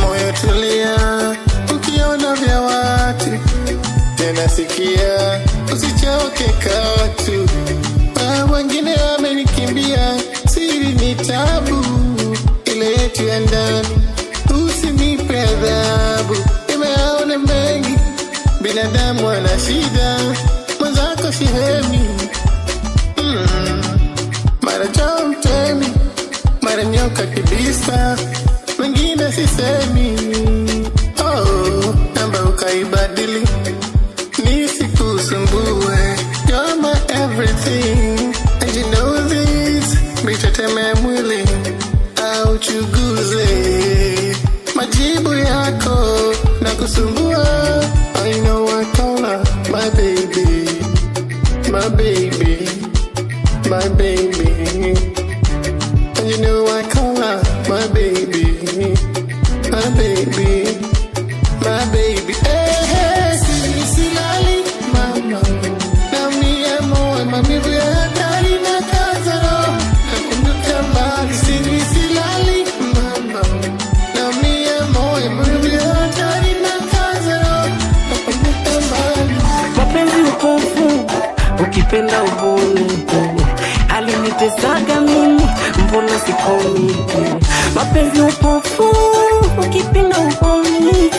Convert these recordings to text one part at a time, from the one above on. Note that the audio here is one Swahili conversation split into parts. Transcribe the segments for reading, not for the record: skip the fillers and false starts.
Moyo tulia, ukiona vya watu tena sikia, usichoke katu. Wengine wamenikimbia, siri ni tabu, ile yetu ya ndani usinipe adhabu. Nimeona mengi, binadamu ana shida, mwenzako sihemi. Mara chao mtemi, mara nyoka kibisa, mengine sisemi. Namba ukaibadili, nisikusumbue. You're my everything, and you know this. Miteteme mwili, au chuguze majibu yako na kusumbua. I know I call her my baby, my baby, my baby. And you know I call her my baby, my baby, my baby. Hey, hey, silali mama, na mie moe mamiru ya hatari na kazaro. Nakumbuka mbali, silali mama, na mie moe mamiru ya hatari na kazaro. Nakumbuka mbali. Mapenzi upofu, ukipenda ubuni, alinitesaga mimi, mbona sikomi. Mapenzi upofu, ukipenda ubuni,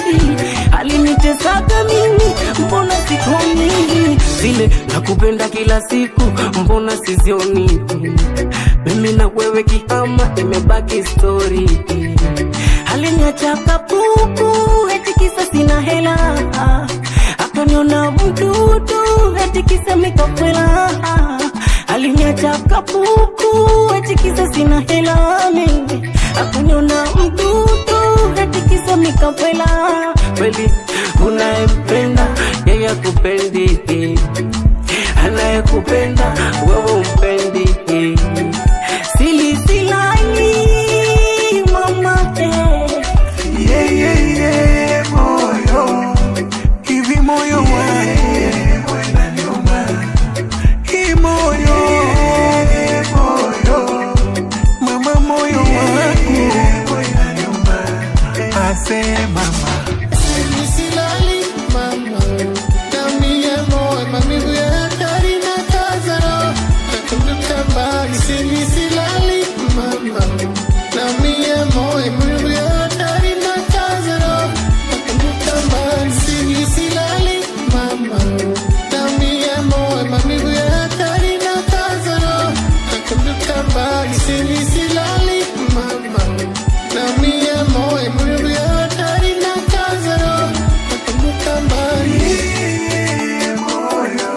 alinitesaga mimi, mbona sikomi. Zile nakupenda kila siku, mbona sizioni. Mimi na wewe kihama, imebaki story. Aliniacha kapuku, eti kisa sina hela. Akaniona mdudu, eti kisa mikapela. Aliniacha kapuku, eti kisa sina hela. Akaniona mdudu, eti kisa mikapela. Kweli unayempenda, yeye akupendi. Anayekupenda, wewe umpendi. Silani mama, moyo hivi, moyo wangu unaniuma. Hii moyo, mama, moyo wangu unaniuma. Ase mama, silali mama, na mie moe mamiru ya hatari na kazaro. Nakumbuka mbali, silali mama, na mie moe mamiru ya hatari na kazaro. Nakumbuka mbali, silali mama, na mie moe mamiru ya hatari na kazaro. Nakumbuka mbali, silali mama, na mie moe mamiru ya hatari na kazaro. Nakumbuka mbali. moyo